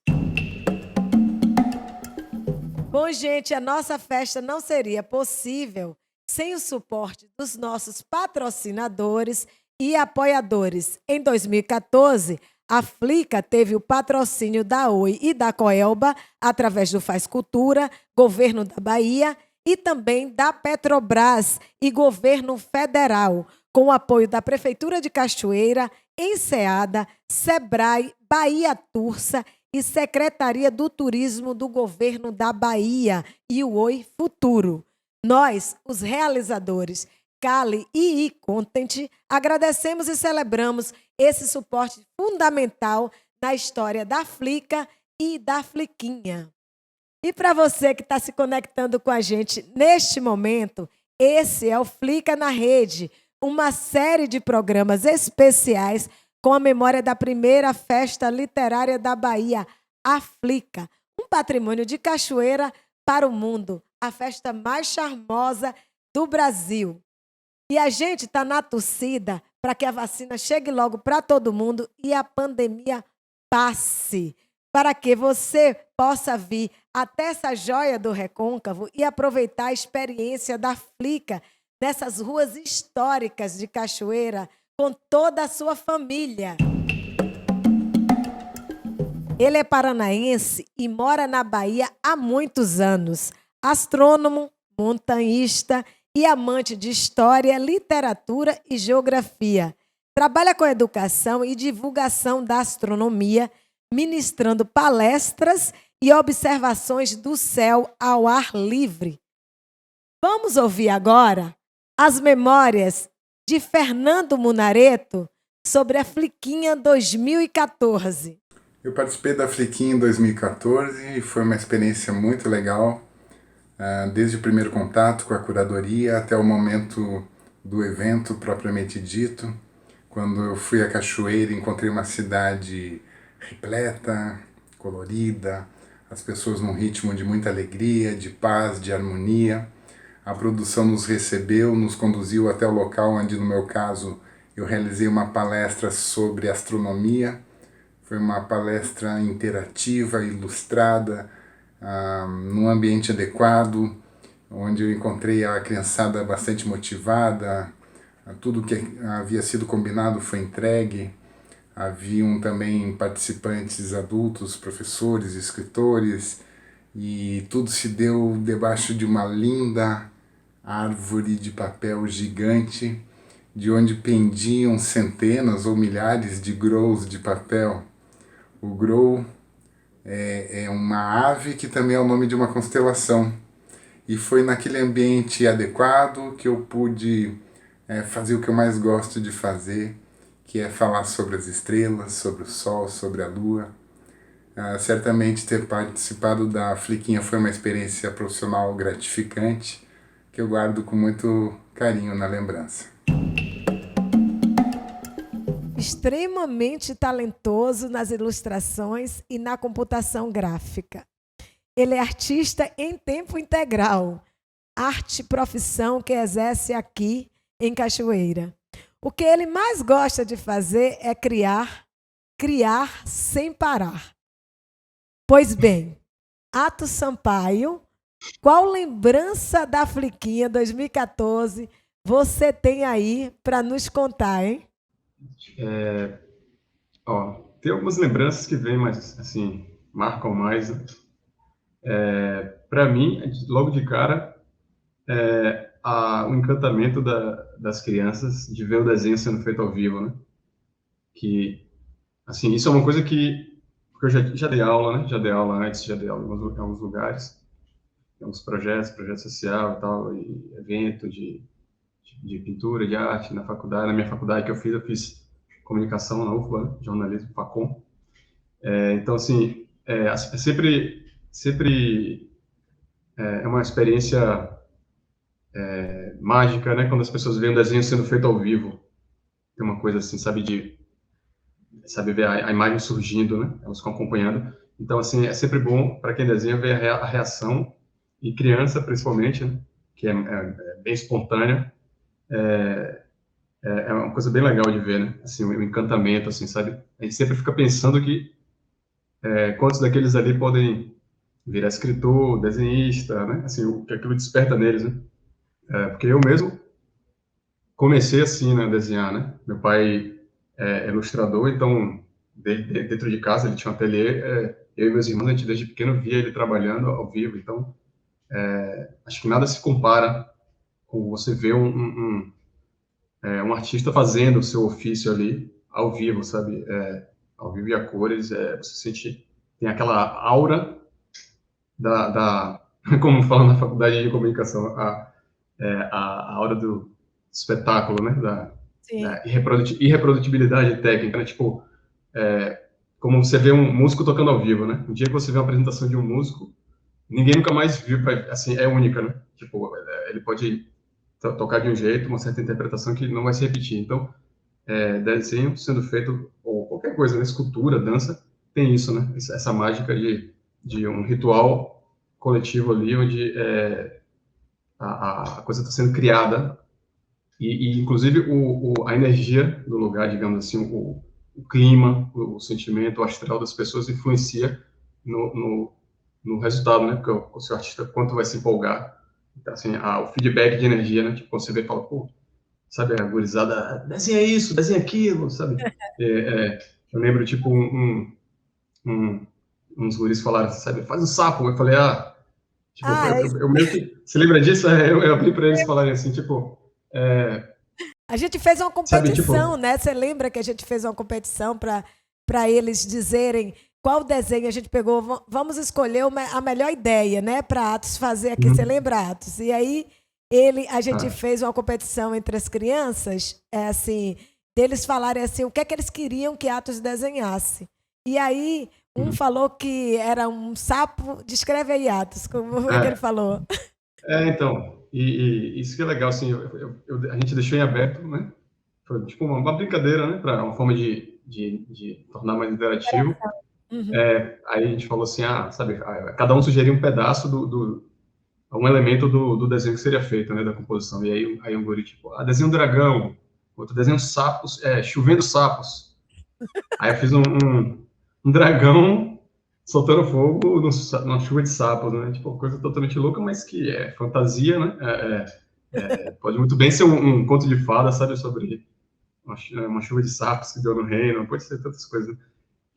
Bom, gente, a nossa festa não seria possível sem o suporte dos nossos patrocinadores e apoiadores. Em 2014, a Flica teve o patrocínio da Oi e da Coelba, através do Faz Cultura, Governo da Bahia e também da Petrobras e Governo Federal, com o apoio da Prefeitura de Cachoeira, Enseada, Sebrae, Bahia Tursa e Secretaria do Turismo do Governo da Bahia e o Oi Futuro. Nós, os realizadores Cali e iContent, agradecemos e celebramos esse suporte fundamental na história da Flica e da Fliquinha. E para você que está se conectando com a gente neste momento, esse é o Flica na Rede, uma série de programas especiais com a memória da primeira festa literária da Bahia, a Flica, um patrimônio de Cachoeira para o mundo, a festa mais charmosa do Brasil. E a gente está na torcida para que a vacina chegue logo para todo mundo e a pandemia passe, para que você possa vir até essa joia do Recôncavo e aproveitar a experiência da Flica nessas ruas históricas de Cachoeira com toda a sua família. Ele é paranaense e mora na Bahia há muitos anos. Astrônomo, montanhista e amante de história, literatura e geografia. Trabalha com educação e divulgação da astronomia, ministrando palestras e observações do céu ao ar livre. Vamos ouvir agora as memórias de Fernando Munareto sobre a Fliquinha 2014. Eu participei da Fliquinha em 2014 e foi uma experiência muito legal, desde o primeiro contato com a curadoria até o momento do evento propriamente dito. Quando eu fui a Cachoeira, encontrei uma cidade repleta, colorida, as pessoas num ritmo de muita alegria, de paz, de harmonia. A produção nos recebeu, nos conduziu até o local onde, no meu caso, eu realizei uma palestra sobre astronomia. Foi uma palestra interativa, ilustrada, num ambiente adequado, onde eu encontrei a criançada bastante motivada, tudo que havia sido combinado foi entregue. Haviam também participantes adultos, professores, escritores, e tudo se deu debaixo de uma linda árvore de papel gigante, de onde pendiam centenas ou milhares de grãos de papel. O grou é uma ave que também é o nome de uma constelação. E foi naquele ambiente adequado que eu pude fazer o que eu mais gosto de fazer, que é falar sobre as estrelas, sobre o sol, sobre a lua. Certamente ter participado da Fliquinha foi uma experiência profissional gratificante, que eu guardo com muito carinho na lembrança. Extremamente talentoso nas ilustrações e na computação gráfica. Ele é artista em tempo integral, arte profissão que exerce aqui em Cachoeira. O que ele mais gosta de fazer é criar sem parar. Pois bem, Ato Sampaio, qual lembrança da Fliquinha 2014 você tem aí para nos contar, hein? Tem algumas lembranças que vêm, mas assim, marcam mais. Para mim, logo de cara, o encantamento das crianças de ver o desenho sendo feito ao vivo, né? Que, assim, isso é uma coisa que eu já dei aula, né? Já dei aula antes, já dei aula em alguns lugares, em alguns projeto social e tal, e evento de pintura, de arte na faculdade. Na minha faculdade que eu fiz comunicação na UFBA, né? Jornalismo, FACOM. Então, assim, sempre é uma experiência mágica, né? Quando as pessoas veem um desenho sendo feito ao vivo. Tem uma coisa assim, sabe ver a imagem surgindo, né? Elas ficam acompanhando. Então, assim, é sempre bom para quem desenha ver a reação, e criança, principalmente, né? Que é bem espontânea. É uma coisa bem legal de ver, né? Assim, o encantamento, assim, sabe? A gente sempre fica pensando que quantos daqueles ali podem virar escritor, desenhista, né? Assim, o que aquilo desperta neles, né? Porque eu mesmo comecei assim, né, a desenhar, né? Meu pai é ilustrador, então dentro de casa ele tinha um ateliê, eu e meus irmãos, a gente desde pequeno via ele trabalhando ao vivo, então acho que nada se compara com você ver um artista fazendo o seu ofício ali ao vivo, sabe? Ao vivo e a cores, você sente, tem aquela aura como falam na faculdade de comunicação, a aura do espetáculo, né? Sim. Da irreprodutibilidade técnica, né? Tipo, como você vê um músico tocando ao vivo, né? Um dia que você vê uma apresentação de um músico, ninguém nunca mais viu, assim, é única, né? Tipo, ele pode tocar de um jeito, uma certa interpretação que não vai se repetir. Então, desenho sendo feito, ou qualquer coisa, né? Escultura, dança, tem isso, né? Essa mágica de um ritual coletivo ali, onde a coisa está sendo criada e inclusive a energia do lugar, digamos assim, o clima, o sentimento, o astral das pessoas influencia no resultado, né? Porque o seu artista, quanto vai se empolgar. Então, assim, o feedback de energia, né? Tipo, você vê e fala, pô, sabe, a gurizada, desenha isso, desenha aquilo, sabe? Eu lembro, tipo, uns guris falaram, sabe, faz um sapo. Eu falei, tipo, eu meio que, você lembra disso? Eu abri para eles falarem assim, tipo, A gente fez uma sabe, competição, tipo, né? Você lembra que a gente fez uma competição para eles dizerem qual desenho a gente pegou? Vamos escolher a melhor ideia, né? Para Atos fazer aqui. Você lembra, Atos? E aí a gente fez uma competição entre as crianças, assim, deles falarem assim, o que é que eles queriam que Atos desenhasse. E aí um falou que era um sapo. Descreve aí, Atos, como é que ele falou? Então, e isso que é legal, assim, a gente deixou em aberto, né? Foi tipo uma brincadeira, né? Para uma forma de tornar mais interativo. Aí a gente falou assim, sabe, cada um sugeriu um pedaço um elemento do desenho que seria feito, né? Da composição. E aí um guri, tipo, desenho um dragão, outro desenho sapos, chovendo sapos. Aí eu fiz um dragão soltando fogo numa chuva de sapos, né? Tipo, coisa totalmente louca, mas que é fantasia, né? Pode muito bem ser um conto de fada, sabe? Sobre uma chuva de sapos que deu no reino, pode ser tantas coisas.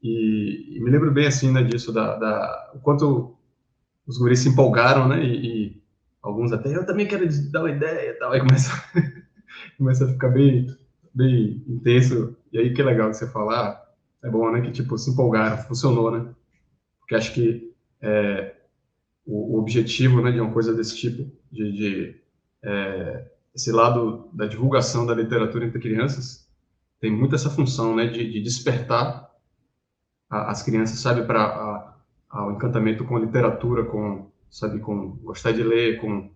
E me lembro bem, assim, né, disso, o quanto os guris se empolgaram, né? E alguns até, eu também quero dar uma ideia e tal. Aí começa a ficar bem intenso. E aí que é legal que você falar, é bom, né? Que, tipo, se empolgaram, funcionou, né? Porque acho que o objetivo, né, de uma coisa desse tipo, esse lado da divulgação da literatura entre crianças, tem muito essa função, né, de despertar as crianças, sabe, para o encantamento com a literatura, com gostar de ler, com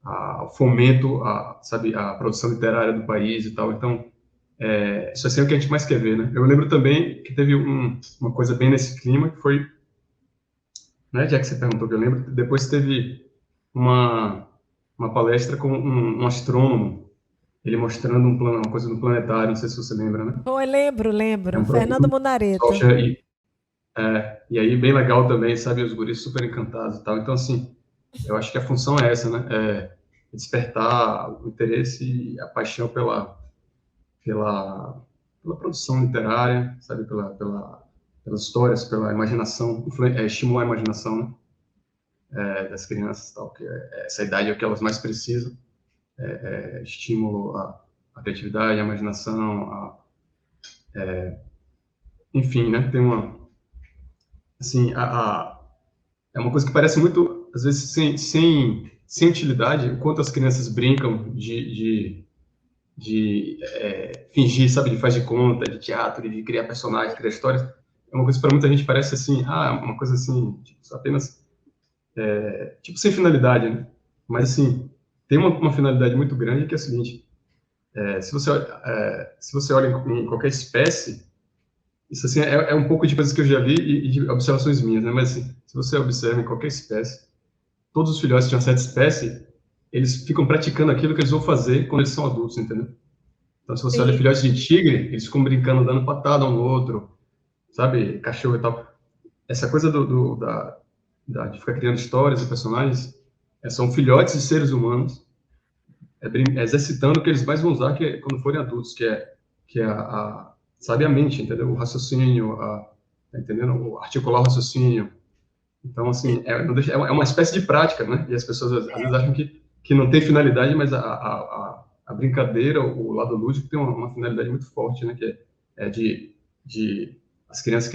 o fomento, sabe, a produção literária do país e tal. Então, isso é sempre o que a gente mais quer ver, né? Eu lembro também que teve uma coisa bem nesse clima, que foi, né, já que você perguntou, que eu lembro, depois teve uma palestra com um astrônomo, ele mostrando uma coisa do planetário, não sei se você lembra, né? Oi, lembro. Um Fernando Munareta. E aí, bem legal também, sabe? Os guris super encantados e tal. Então, assim, eu acho que a função é essa, né? Despertar o interesse e a paixão pela produção literária, sabe? Pelas histórias, pela imaginação, estimular a imaginação, né? Das crianças e tal, que essa idade é o que elas mais precisam. Estímulo à criatividade, à imaginação, enfim, né? Tem assim, é uma coisa que parece muito, às vezes, sem utilidade, o quanto as crianças brincam de fingir, sabe, de faz de conta, de teatro, de criar personagens, criar histórias. É uma coisa que para muita gente parece assim, uma coisa assim, tipo, apenas, tipo, sem finalidade, né? Mas, assim, tem uma finalidade muito grande, que é a seguinte: se você olha em qualquer espécie, isso, assim, é um pouco de coisas que eu já vi e de observações minhas, né? Mas, assim, se você observa em qualquer espécie, todos os filhotes de uma certa espécie, eles ficam praticando aquilo que eles vão fazer quando eles são adultos, entendeu? Então, se você olha filhotes de tigre, eles ficam brincando, dando patada um no outro, sabe? Cachorro e tal. essa coisa de ficar criando histórias e personagens, são filhotes de seres humanos, exercitando o que eles mais vão usar quando forem adultos, sabe, a mente, entendeu? O raciocínio, tá entendendo? Articular o raciocínio. Então, assim, é uma espécie de prática, né? E as pessoas às vezes acham que não tem finalidade, mas a brincadeira, o lado lúdico tem uma finalidade muito forte, né? Que é de as crianças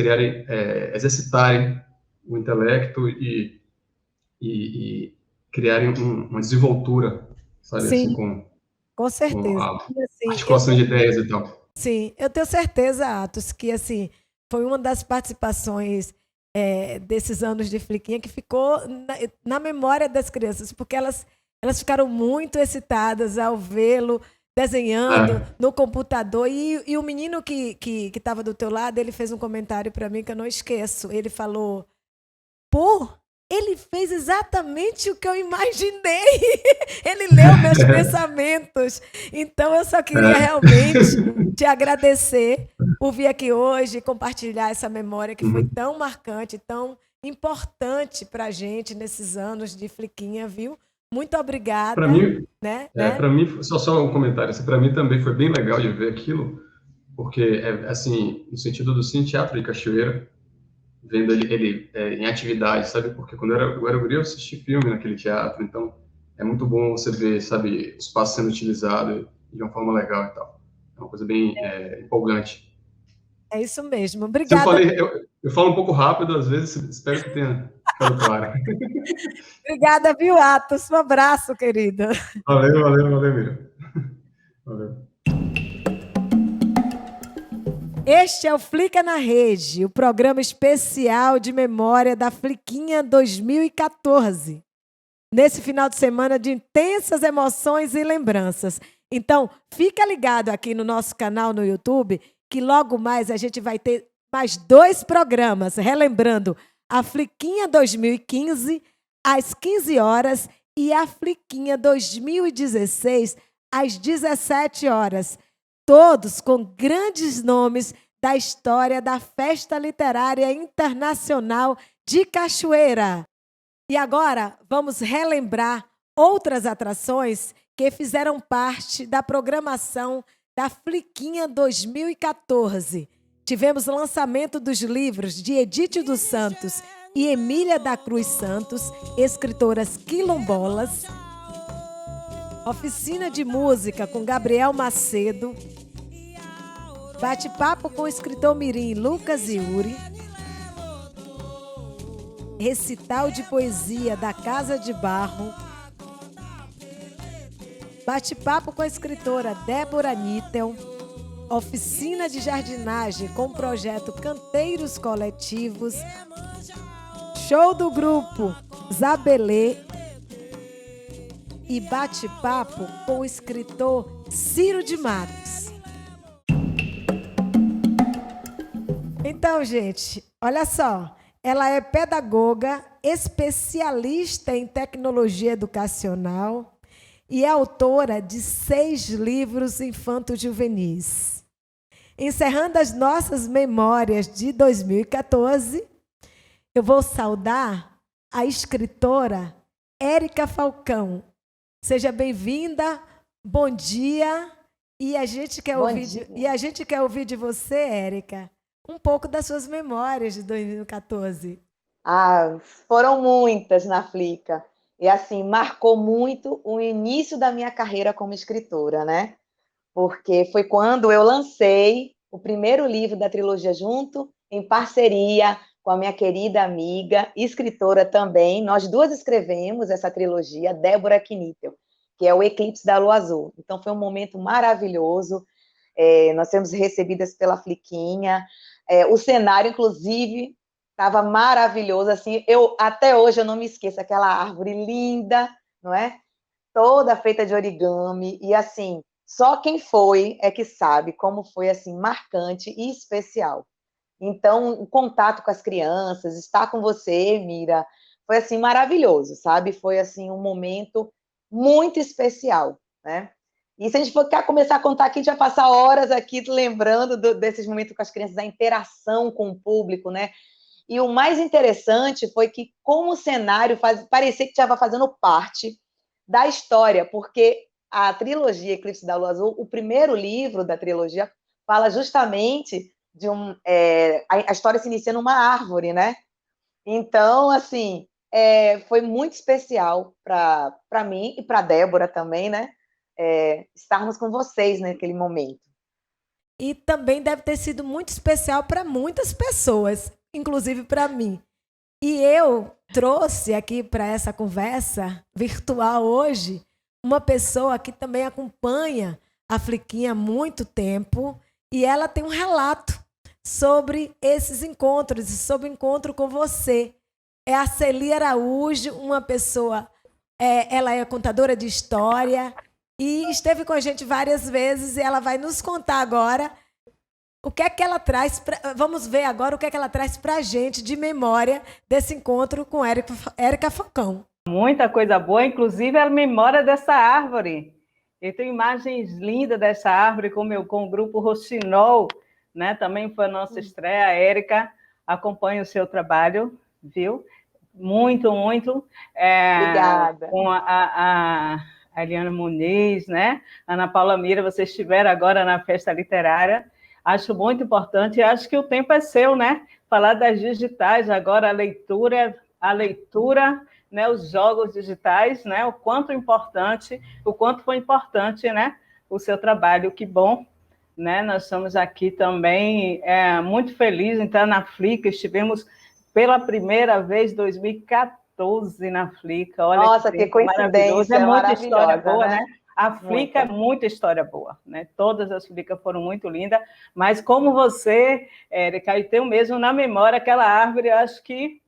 exercitarem o intelecto e criarem uma desenvoltura, sabe? Assim, Sim, com com com certeza. a E assim, articulação de ideias e tal. sim, eu tenho certeza, Atos, que assim, foi uma das participações desses anos de Fliquinha que ficou na memória das crianças, porque elas ficaram muito excitadas ao vê-lo desenhando no computador. E o menino que estava do teu lado, ele fez um comentário para mim que eu não esqueço. Ele falou: pô, ele fez exatamente o que eu imaginei. Ele leu meus pensamentos. Então, eu só queria realmente te agradecer por vir aqui hoje e compartilhar essa memória que foi tão marcante, tão importante para a gente nesses anos de Fliquinha, viu? Muito obrigada. Para mim, né? para mim, só um comentário. Para mim também foi bem legal de ver aquilo, porque, assim, no sentido do Cine Teatro de Cachoeira, vendo ele em atividade, sabe? Porque quando eu era guri, eu assisti filme naquele teatro, então é muito bom você ver, sabe, o espaço sendo utilizado de uma forma legal e tal. É uma coisa bem empolgante. É isso mesmo. Se eu Obrigada. falei, eu falo um pouco rápido, às vezes, espero que tenha ficado claro. Obrigada, viu, Atos? Um abraço, querida. Valeu, Miriam. Valeu. Este é o Flica na Rede, o programa especial de memória da Fliquinha 2014. Nesse final de semana de intensas emoções e lembranças. Então, fica ligado aqui no nosso canal no YouTube, que logo mais a gente vai ter mais 2 programas, relembrando a Fliquinha 2015, às 15 horas, e a Fliquinha 2016, às 17 horas. Todos com grandes nomes da história da Festa Literária Internacional de Cachoeira. E agora vamos relembrar outras atrações que fizeram parte da programação da Fliquinha 2014. Tivemos o lançamento dos livros de Edith dos Santos e Emília da Cruz Santos, escritoras quilombolas. Oficina de música com Gabriel Macedo. Bate-papo com o escritor mirim Lucas Iuri. Recital de poesia da Casa de Barro. Bate-papo com a escritora Débora Nittel. Oficina de jardinagem com o projeto Canteiros Coletivos. Show do grupo Zabelê. E bate-papo com o escritor Ciro de Matos. Então, gente, olha só. Ela é pedagoga, especialista em tecnologia educacional e é autora de 6 livros infanto-juvenis. Encerrando as nossas memórias de 2014, eu vou saudar a escritora Érica Falcão. Seja bem-vinda, bom dia, e a gente quer ouvir de você, Érica, um pouco das suas memórias de 2014. Foram muitas na Flica. E, assim, marcou muito o início da minha carreira como escritora, né? Porque foi quando eu lancei o primeiro livro da trilogia junto, em parceria com a minha querida amiga, escritora também. Nós duas escrevemos essa trilogia, Débora Knittel, que é o Eclipse da Lua Azul. Então, foi um momento maravilhoso. Nós fomos recebidas pela Fliquinha. O cenário, inclusive, estava maravilhoso. Assim, até hoje eu não me esqueço, aquela árvore linda, não é? Toda feita de origami. E, assim, só quem foi é que sabe como foi, assim, marcante e especial. Então, o contato com as crianças, estar com você, Mira, foi, assim, maravilhoso, sabe? Foi, assim, um momento muito especial, né? E se a gente for começar a contar aqui, a gente vai passar horas aqui lembrando desses momentos com as crianças, da interação com o público, né? E o mais interessante foi que, como o cenário parecia que estava fazendo parte da história, porque a trilogia Eclipse da Lua Azul, o primeiro livro da trilogia, fala justamente de a história se inicia numa árvore, né? Então, assim, foi muito especial para mim e para a Débora também, né? Estarmos com vocês naquele momento. E também deve ter sido muito especial para muitas pessoas, inclusive para mim. E eu trouxe aqui para essa conversa virtual hoje uma pessoa que também acompanha a Fliquinha há muito tempo e ela tem um relato sobre esses encontros e sobre o encontro com você. É a Celi Araújo, uma pessoa, ela é contadora de história e esteve com a gente várias vezes e ela vai nos contar agora o que é que ela traz. Vamos ver agora o que é que ela traz para a gente de memória desse encontro com Érica Falcão. Muita coisa boa, inclusive a memória dessa árvore. Eu tenho imagens lindas dessa árvore com o grupo Rocinol, né? Também foi a nossa estreia. A Érica acompanha o seu trabalho, viu? Muito, muito. Obrigada. Com a Eliana Muniz, né? Ana Paula Mira, vocês estiveram agora na festa literária. Acho muito importante, e acho que o tempo é seu, né? Falar das digitais, agora a leitura, né? Os jogos digitais, né? O quanto foi importante, né? O seu trabalho, que bom, né? Nós estamos aqui também muito felizes em estar na Flica, estivemos pela primeira vez em 2014 na Flica. Olha, nossa, que coincidência, é muita história boa, né? A Flica é muita história boa, né? Todas as Flicas foram muito lindas, mas como você, Érica, eu tenho mesmo na memória aquela árvore, eu acho que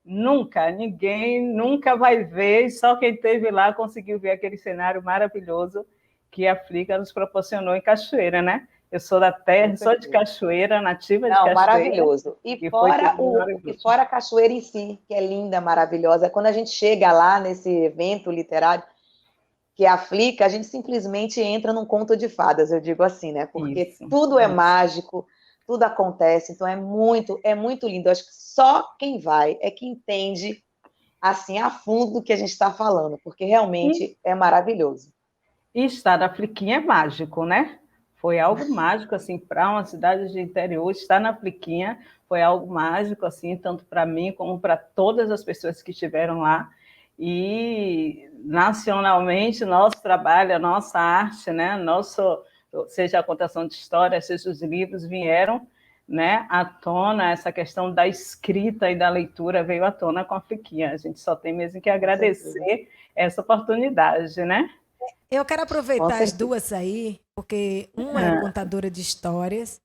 ninguém nunca vai ver, só quem esteve lá conseguiu ver aquele cenário maravilhoso que a Flica nos proporcionou em Cachoeira, né? Eu sou da terra, sou de Cachoeira, nativa de Cachoeira. Maravilhoso. E fora a Cachoeira em si, que é linda, maravilhosa, quando a gente chega lá nesse evento literário, que é a Flica, a gente simplesmente entra num conto de fadas, eu digo assim, né? Porque tudo é mágico, tudo acontece, então é muito lindo. Eu acho que só quem vai é que entende, assim, a fundo do que a gente está falando, porque realmente é maravilhoso. E estar na Fliquinha é mágico, né? Foi algo mágico, assim, para uma cidade de interior, estar na Fliquinha foi algo mágico, assim, tanto para mim como para todas as pessoas que estiveram lá. E nacionalmente, nosso trabalho, a nossa arte, né? Seja a contação de história, seja os livros, vieram, né, à tona, essa questão da escrita e da leitura veio à tona com a Fliquinha. A gente só tem mesmo que agradecer essa oportunidade, né? Eu quero aproveitar as duas aí, porque uma é contadora de histórias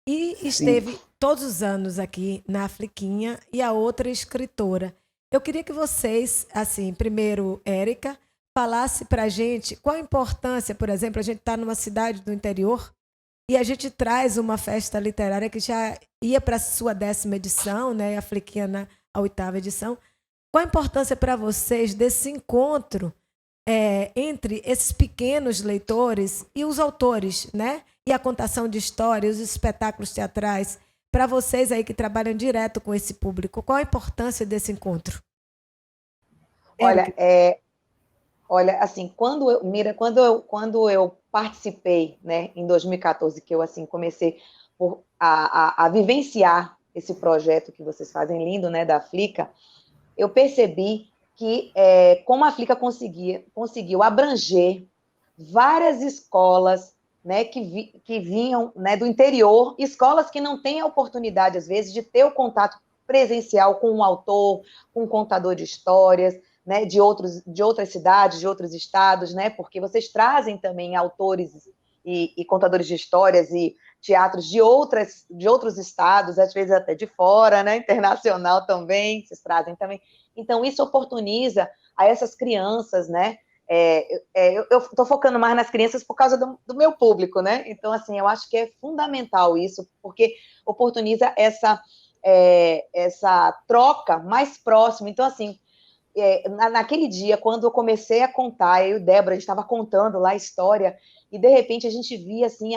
e esteve todos os anos aqui na Fliquinha, e a outra é escritora. Eu queria que vocês, assim, primeiro, Érica, falasse para a gente qual a importância, por exemplo, a gente está numa cidade do interior e a gente traz uma festa literária que já ia para a sua 10ª edição, né, a Fliquinha na 8ª edição. Qual a importância para vocês desse encontro entre esses pequenos leitores e os autores, né? E a contação de histórias, os espetáculos teatrais, para vocês aí que trabalham direto com esse público, qual a importância desse encontro? Olha, assim, quando eu participei, né, em 2014, que eu assim comecei a vivenciar esse projeto que vocês fazem lindo, né, da Flica, eu percebi que como a Flica conseguiu abranger várias escolas, né, que vinham, né, do interior, escolas que não têm a oportunidade, às vezes, de ter o contato presencial com um autor, com um contador de histórias, né, de outras cidades, de outros estados, né, porque vocês trazem também autores e contadores de histórias e teatros de outros estados, às vezes até de fora, né, internacional também, vocês trazem também. Então, isso oportuniza a essas crianças, né? Eu estou focando mais nas crianças por causa do meu público, né? Então, assim, eu acho que é fundamental isso, porque oportuniza essa troca mais próxima. Então, assim, naquele dia, quando eu comecei a contar, eu e Débora, a gente estava contando lá a história, e de repente a gente via, assim,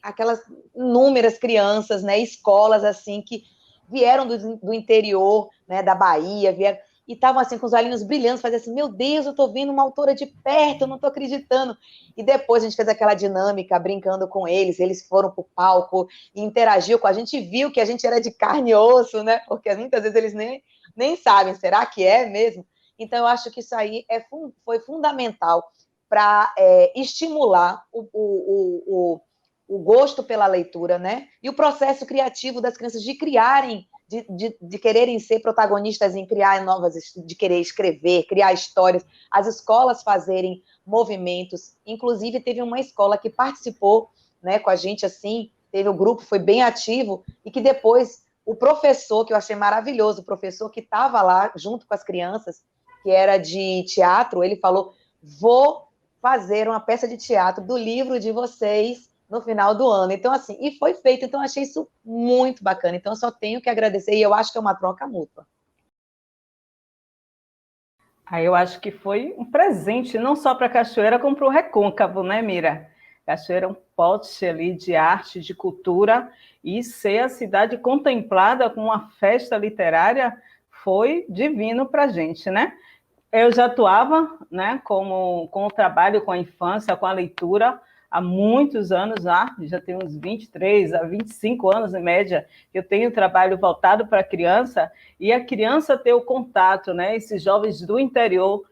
aquelas inúmeras crianças, né? Escolas, assim, que vieram do interior, né, da Bahia, vieram, e estavam assim com os olhinhos brilhando, fazendo assim, meu Deus, eu estou vendo uma autora de perto, eu não estou acreditando. E depois a gente fez aquela dinâmica, brincando com eles foram para o palco e interagiu com a gente, viu que a gente era de carne e osso, né? Porque muitas vezes eles nem sabem, será que é mesmo? Então eu acho que isso aí foi fundamental para estimular o gosto pela leitura, né? E o processo criativo das crianças de criarem, de quererem ser protagonistas em criar de querer escrever, criar histórias, as escolas fazerem movimentos. Inclusive, teve uma escola que participou, né, com a gente, assim, teve o grupo, foi bem ativo, e que depois o professor, que eu achei maravilhoso, o professor que estava lá junto com as crianças, que era de teatro, ele falou, vou fazer uma peça de teatro do livro de vocês no final do ano. Então, assim, e foi feito. Então, eu achei isso muito bacana. Então, eu só tenho que agradecer, e eu acho que é uma troca mútua. Aí eu acho que foi um presente, não só para Cachoeira, como para o Recôncavo, né, Mira? Cachoeira é um pote ali de arte, de cultura, e ser a cidade contemplada com uma festa literária foi divino para a gente, né? Eu já atuava, né, com o trabalho com a infância, com a leitura, há muitos anos já tenho uns 23 a 25 anos, em média, que eu tenho trabalho voltado para a criança, e a criança ter o contato, né, esses jovens do interior,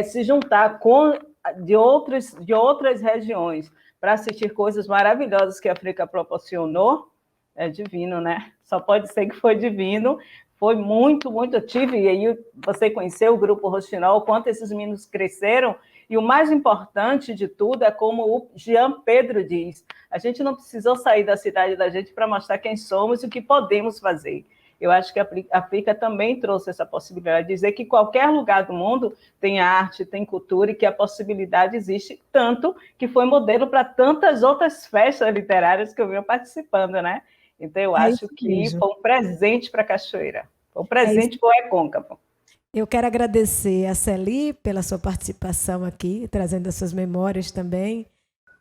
se juntar com de outras regiões para assistir coisas maravilhosas que a África proporcionou, é divino, né? Só pode ser que foi divino. Foi muito, muito ativo, e aí você conheceu o Grupo Rochinol, o quanto esses meninos cresceram, e o mais importante de tudo é como o Jean Pedro diz, a gente não precisou sair da cidade da gente para mostrar quem somos e o que podemos fazer. Eu acho que a África também trouxe essa possibilidade de dizer que qualquer lugar do mundo tem arte, tem cultura, e que a possibilidade existe, tanto que foi modelo para tantas outras festas literárias que eu venho participando, né? Então, eu acho que foi um presente para a Cachoeira. Foi um presente para o Recôncavo. Eu quero agradecer a Celi pela sua participação aqui, trazendo as suas memórias também.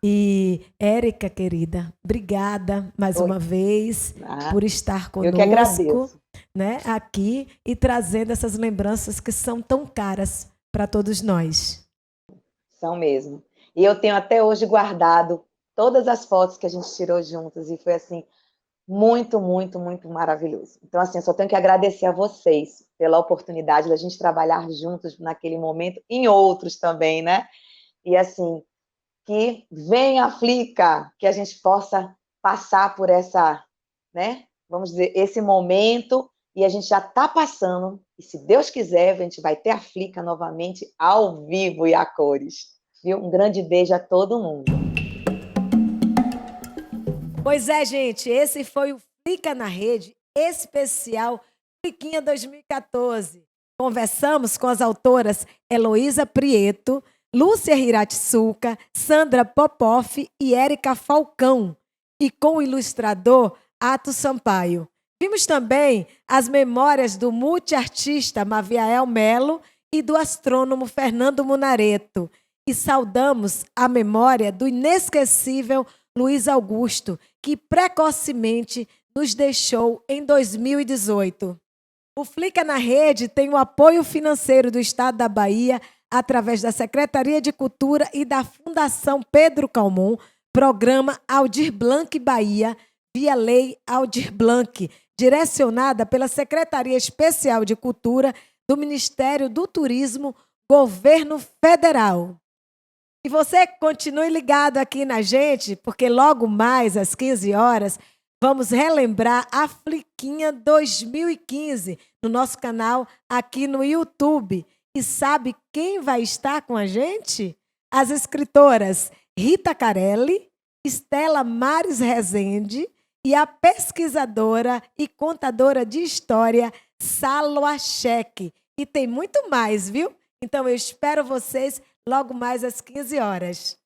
E, Érica, querida, obrigada mais uma vez por estar conosco, eu que agradeço, né, aqui, e trazendo essas lembranças que são tão caras para todos nós. São mesmo. E eu tenho até hoje guardado todas as fotos que a gente tirou juntos, e foi assim, muito, muito, muito maravilhoso. Então, assim, eu só tenho que agradecer a vocês pela oportunidade da gente trabalhar juntos naquele momento, em outros também, né? E, assim, que venha a Flica, que a gente possa passar por essa, né? Vamos dizer, esse momento, e a gente já está passando, e se Deus quiser, a gente vai ter a Flica novamente ao vivo e a cores. Viu? Um grande beijo a todo mundo. Pois é, gente, esse foi o Flica na Rede, especial Fliquinha 2014. Conversamos com as autoras Heloísa Prieto, Lúcia Hiratsuka, Sandra Popoff e Érica Falcão, e com o ilustrador Ato Sampaio. Vimos também as memórias do multiartista Maviael Melo e do astrônomo Fernando Munareto, e saudamos a memória do inesquecível Luiz Augusto, que precocemente nos deixou em 2018. O Flica na Rede tem o apoio financeiro do Estado da Bahia através da Secretaria de Cultura e da Fundação Pedro Calmon, Programa Aldir Blanc Bahia, via Lei Aldir Blanc, direcionada pela Secretaria Especial de Cultura do Ministério do Turismo, Governo Federal. E você continue ligado aqui na gente, porque logo mais, às 15 horas, vamos relembrar a Fliquinha 2015 no nosso canal aqui no YouTube. E sabe quem vai estar com a gente? As escritoras Rita Carelli, Estela Mares Rezende e a pesquisadora e contadora de história Salwa Sheck. E tem muito mais, viu? Então eu espero vocês logo mais às 15 horas.